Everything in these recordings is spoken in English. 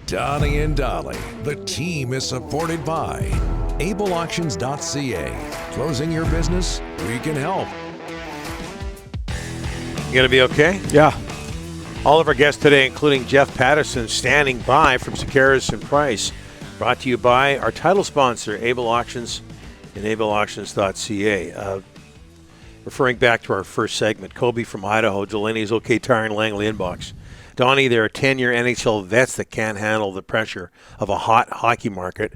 Donnie and Dolly. The team is supported by ableauctions.ca. Closing your business? We can help. You gonna be okay? Yeah. All of our guests today, including Jeff Paterson, standing by from Sekeres and Price. Brought to you by our title sponsor, Able Auctions and ableauctions.ca. Referring back to our first segment, Kobe from Idaho, Delaney's OK Tire and Langley inbox. Donnie, there are 10-year NHL vets that can't handle the pressure of a hot hockey market.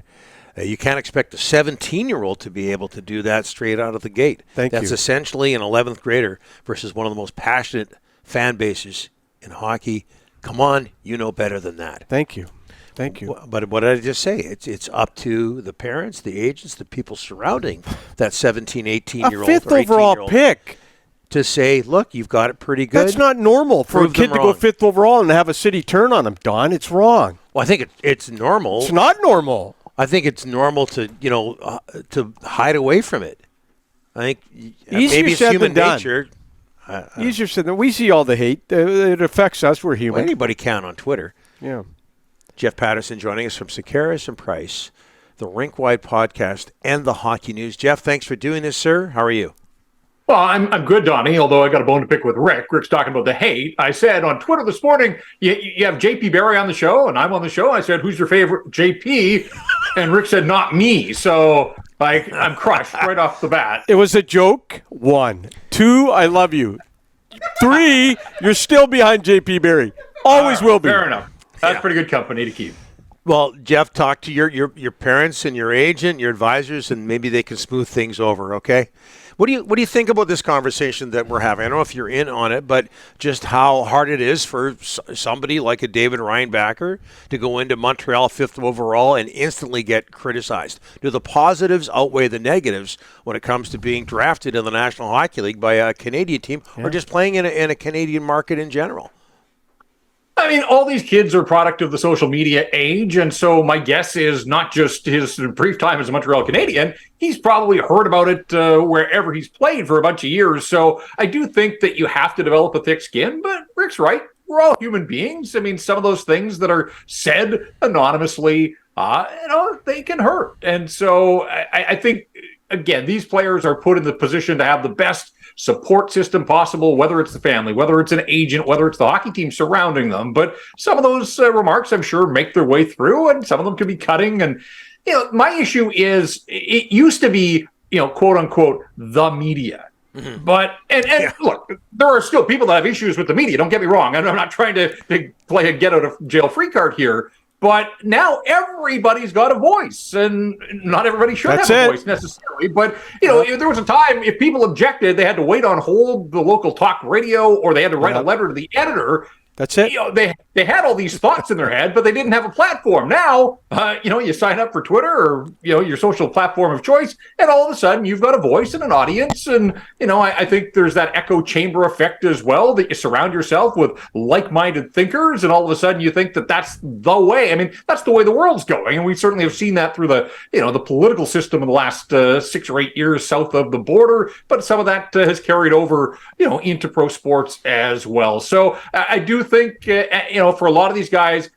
You can't expect a 17-year-old to be able to do that straight out of the gate. That's essentially an 11th grader versus one of the most passionate fan bases in hockey. Come on, you know better than that. Thank you. But what did I just say? It's up to the parents, the agents, the people surrounding that 17, 18-year-old or 18-year-old. A fifth overall pick. To say, look, you've got it pretty good. That's not normal for a kid to go fifth overall and have a city turn on him, Don. It's wrong. Well, I think it's normal. It's not normal. I think it's normal to hide away from it. I think maybe it's human nature. Easier said than we see all the hate. It affects us. We're human. Well, anybody can on Twitter. Yeah. Jeff Paterson joining us from Sekeres and Price, the Rink-Wide podcast, and the Hockey News. Jeff, thanks for doing this, sir. How are you? Well, I'm good, Donnie, although I got a bone to pick with Rick. Rick's talking about the hate. I said on Twitter this morning, you have JP Barry on the show, and I'm on the show. I said, who's your favorite JP? And Rick said, not me. So, I'm crushed right off the bat. It was a joke. 1. 2, I love you. 3, you're still behind JP Barry. Always will be. Fair enough. That's pretty good company to keep. Well, Jeff, talk to your parents and your agent, your advisors, and maybe they can smooth things over, okay? What do you think about this conversation that we're having? I don't know if you're in on it, but just how hard it is for somebody like a David Reinbacher to go into Montreal 5th overall and instantly get criticized. Do the positives outweigh the negatives when it comes to being drafted in the National Hockey League by a Canadian team or just playing in a Canadian market in general? I mean, all these kids are a product of the social media age, and so my guess is not just his brief time as a Montreal Canadian, he's probably heard about it wherever he's played for a bunch of years. So I do think that you have to develop a thick skin, but Rick's right. We're all human beings. I mean, some of those things that are said anonymously, they can hurt. And so I think, again, these players are put in the position to have the best support system possible, whether it's the family, whether it's an agent, whether it's the hockey team surrounding them. But some of those remarks, I'm sure, make their way through, and some of them could be cutting. And, my issue is it used to be, quote unquote, the media. Mm-hmm. But, look, there are still people that have issues with the media. Don't get me wrong. I'm not trying to play a get out of jail free card here. But now everybody's got a voice, and not everybody should have a voice necessarily. But, there was a time if people objected, they had to wait on hold the local talk radio, or they had to write a letter to the editor. That's it. They had all these thoughts in their head, but they didn't have a platform. Now, you sign up for Twitter or, your social platform of choice, and all of a sudden you've got a voice and an audience. And, I think there's that echo chamber effect as well, that you surround yourself with like-minded thinkers, and all of a sudden you think that that's the way. I mean, that's the way the world's going. And we certainly have seen that through the political system in the last 6 or 8 years south of the border. But some of that has carried over, into pro sports as well. So I do think, for a lot of these guys,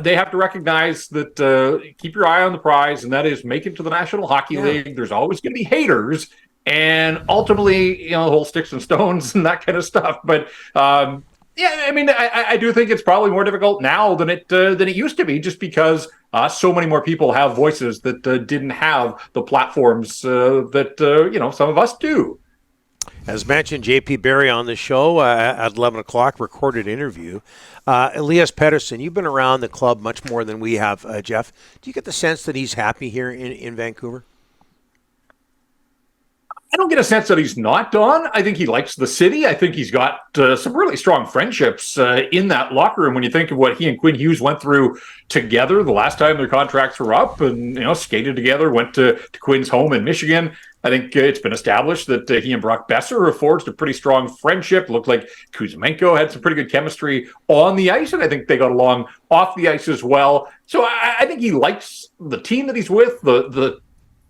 they have to recognize that keep your eye on the prize, and that is make it to the National Hockey League. There's always going to be haters, and ultimately, the whole sticks and stones and that kind of stuff. But I do think it's probably more difficult now than it used to be, just because so many more people have voices that didn't have the platforms that some of us do. As mentioned, JP Barry on the show at 11 o'clock, recorded interview. Elias Paterson, you've been around the club much more than we have, Jeff. Do you get the sense that he's happy here in Vancouver? I don't get a sense that he's not, Don. I think he likes the city. I think he's got some really strong friendships in that locker room when you think of what he and Quinn Hughes went through together the last time their contracts were up, and skated together, went to Quinn's home in Michigan. I think it's been established that he and Brock Besser have forged a pretty strong friendship. Looked like Kuzmenko had some pretty good chemistry on the ice, and I think they got along off the ice as well. So I think he likes the team that he's with, the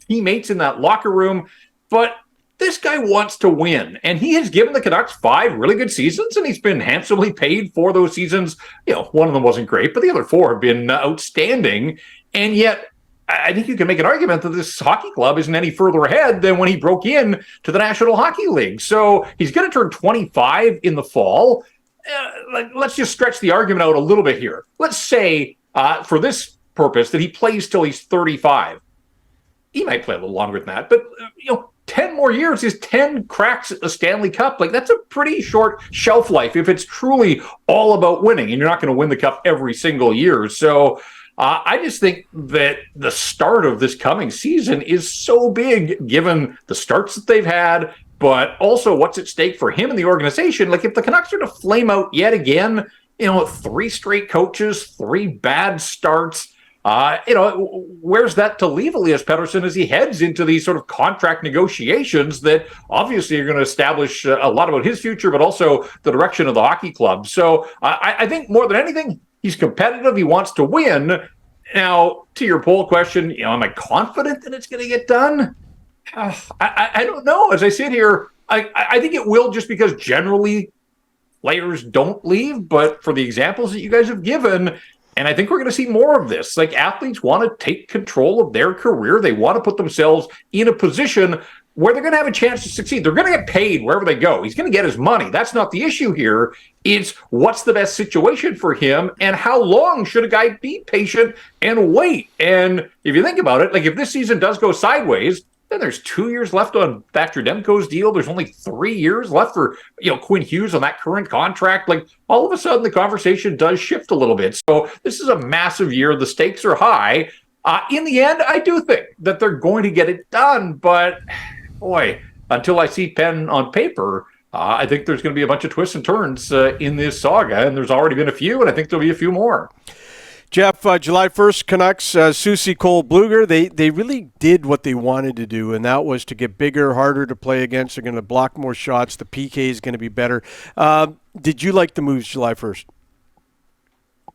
teammates in that locker room. But this guy wants to win, and he has given the Canucks 5 really good seasons, and he's been handsomely paid for those seasons. One of them wasn't great, but the other 4 have been outstanding. And yet, I think you can make an argument that this hockey club isn't any further ahead than when he broke in to the National Hockey League. So he's going to turn 25 in the fall. Let's just stretch the argument out a little bit here. Let's say, for this purpose, that he plays till he's 35. He might play a little longer than that, but 10 more years is 10 cracks at the Stanley Cup. That's a pretty short shelf life if it's truly all about winning, and you're not going to win the cup every single year. So I just think that the start of this coming season is so big, given the starts that they've had, but also what's at stake for him and the organization. If the Canucks are to flame out yet again, 3 straight coaches, 3 bad starts, where's that to leave Elias Paterson as he heads into these sort of contract negotiations that obviously are going to establish a lot about his future, but also the direction of the hockey club. So I think more than anything, he's competitive. He wants to win. Now, to your poll question, am I confident that it's going to get done? I don't know. As I sit here, I think it will, just because generally players don't leave. But for the examples that you guys have given, and I think we're going to see more of this. Athletes want to take control of their career. They want to put themselves in a position where they're going to have a chance to succeed. They're going to get paid wherever they go. He's going to get his money. That's not the issue here. It's what's the best situation for him, and how long should a guy be patient and wait? And if you think about it, if this season does go sideways, then there's 2 years left on Thatcher Demko's deal. There's only 3 years left for Quinn Hughes on that current contract. All of a sudden, the conversation does shift a little bit. So this is a massive year. The stakes are high. In the end, I do think that they're going to get it done. But boy, until I see pen on paper, I think there's going to be a bunch of twists and turns in this saga. And there's already been a few, and I think there'll be a few more. Jeff, July 1st, Canucks, Susie, Cole, Bluger, they really did what they wanted to do, and that was to get bigger, harder to play against. They're going to block more shots. The PK is going to be better. Did you like the moves July 1st?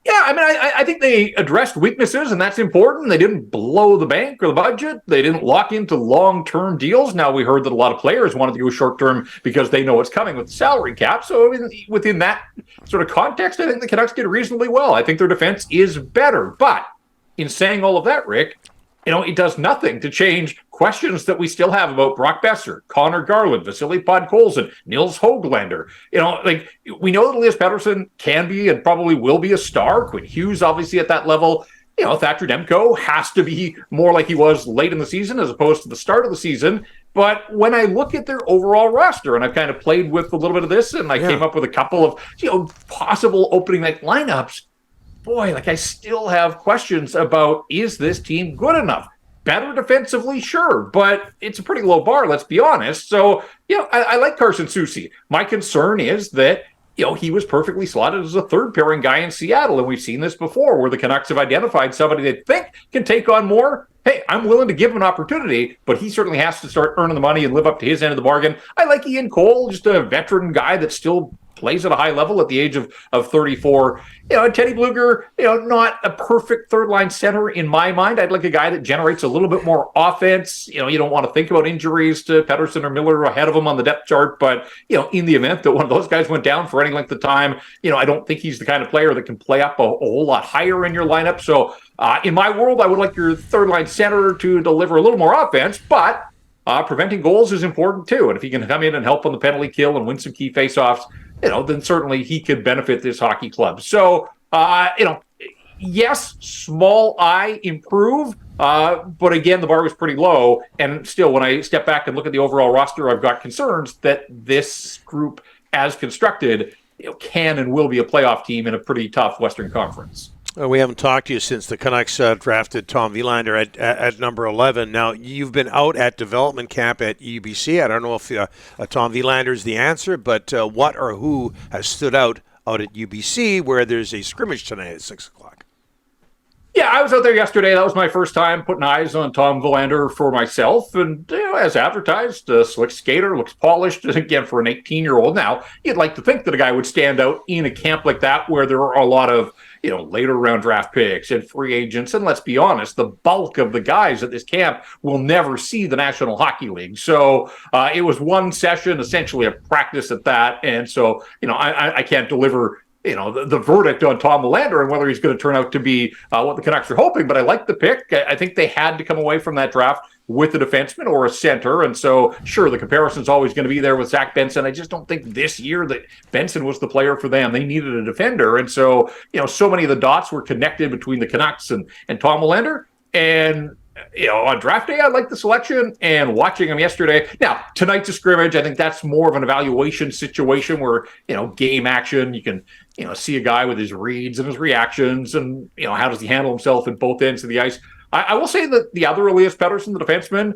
Yeah, I think they addressed weaknesses, and that's important. They didn't blow the bank or the budget. They didn't lock into long-term deals. Now, we heard that a lot of players wanted to go short-term because they know what's coming with the salary cap. So within that sort of context, I think the Canucks did reasonably well. I think their defense is better. But in saying all of that, Rick, it does nothing to change questions that we still have about Brock Besser, Connor Garland, Vasily Podkolzin, Nils Höglander. We know that Elias Paterson can be and probably will be a star. Quinn Hughes, obviously, at that level. Thatcher Demko has to be more like he was late in the season as opposed to the start of the season. But when I look at their overall roster, and I've kind of played with a little bit of this, and I came up with a couple of possible opening night lineups, boy, I still have questions about, is this team good enough? Better defensively, sure, but it's a pretty low bar, let's be honest. So, I like Carson Soucy. My concern is that, he was perfectly slotted as a third pairing guy in Seattle, and we've seen this before where the Canucks have identified somebody they think can take on more. Hey, I'm willing to give him an opportunity, but he certainly has to start earning the money and live up to his end of the bargain. I like Ian Cole, just a veteran guy that still plays at a high level at the age of 34. Teddy Bluger, not a perfect third-line center in my mind. I'd like a guy that generates a little bit more offense. You don't want to think about injuries to Paterson or Miller ahead of him on the depth chart, but, in the event that one of those guys went down for any length of time, I don't think he's the kind of player that can play up a whole lot higher in your lineup. So in my world, I would like your third-line center to deliver a little more offense, but preventing goals is important too. And if he can come in and help on the penalty kill and win some key faceoffs, then certainly he could benefit this hockey club. So, yes, small I improve, but again, the bar was pretty low. And still, when I step back and look at the overall roster, I've got concerns that this group, as constructed, can and will be a playoff team in a pretty tough Western Conference. We haven't talked to you since the Canucks drafted Tom Wielander at number 11. Now, you've been out at development camp at UBC. I don't know if Tom Wielander is the answer, but what or who has stood out at UBC, where there's a scrimmage tonight at 6 o'clock? Yeah, I was out there yesterday. That was my first time putting eyes on Tom Wielander for myself. And as advertised, slick skater, looks polished. Again, for an 18-year-old. Now, you'd like to think that a guy would stand out in a camp like that where there are a lot of later round draft picks and free agents. And let's be honest, the bulk of the guys at this camp will never see the National Hockey League. So it was one session, essentially a practice at that. And so, I can't deliver the verdict on Tom Willander and whether he's going to turn out to be what the Canucks are hoping. But I like the pick. I think they had to come away from that draft with a defenseman or a center. And so, sure, the comparison is always going to be there with Zach Benson. I just don't think this year that Benson was the player for them. They needed a defender. And so, so many of the dots were connected between the Canucks and Tom Willander. And, on draft day, I like the selection, and watching him yesterday. Now, tonight's a scrimmage. I think that's more of an evaluation situation where, game action, you can, see a guy with his reads and his reactions and, how does he handle himself at both ends of the ice. I will say that the other Elias Paterson, the defenseman,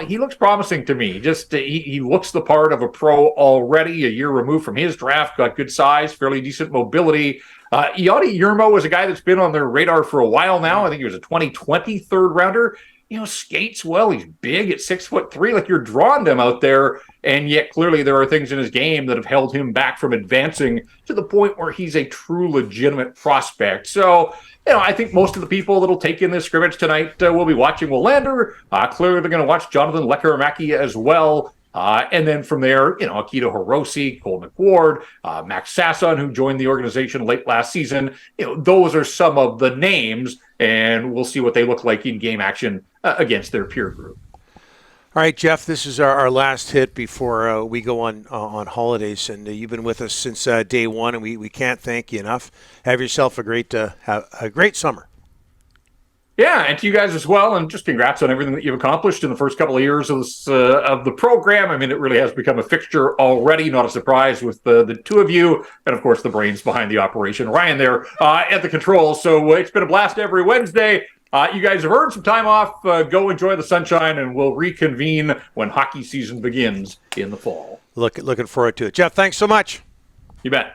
he looks promising to me. Just he looks the part of a pro already, a year removed from his draft, got good size, fairly decent mobility. Yadi Yermo is a guy that's been on their radar for a while now. I think he was a 2020 third rounder. Skates well. He's big at 6'3". Like, you're drawing them out there, and yet clearly there are things in his game that have held him back from advancing to the point where he's a true legitimate prospect. So, I think most of the people that'll take in this scrimmage tonight will be watching Willander. Clearly they're going to watch Jonathan Lekkerimäki as well. And then from there, Akito Hiroshi, Cole McWard, Max Sasson, who joined the organization late last season. Those are some of the names, and we'll see what they look like in game action against their peer group. All right, Jeff, this is our last hit before we go on holidays, and you've been with us since day one, and we can't thank you enough. Have yourself a great summer. Yeah, and to you guys as well, and just congrats on everything that you've accomplished in the first couple of years of the program. I mean, it really has become a fixture already, not a surprise with the two of you, and of course the brains behind the operation, Ryan there at the controls. So it's been a blast every Wednesday. You guys have earned some time off. Go enjoy the sunshine, and we'll reconvene when hockey season begins in the fall. Looking forward to it. Jeff, thanks so much. You bet.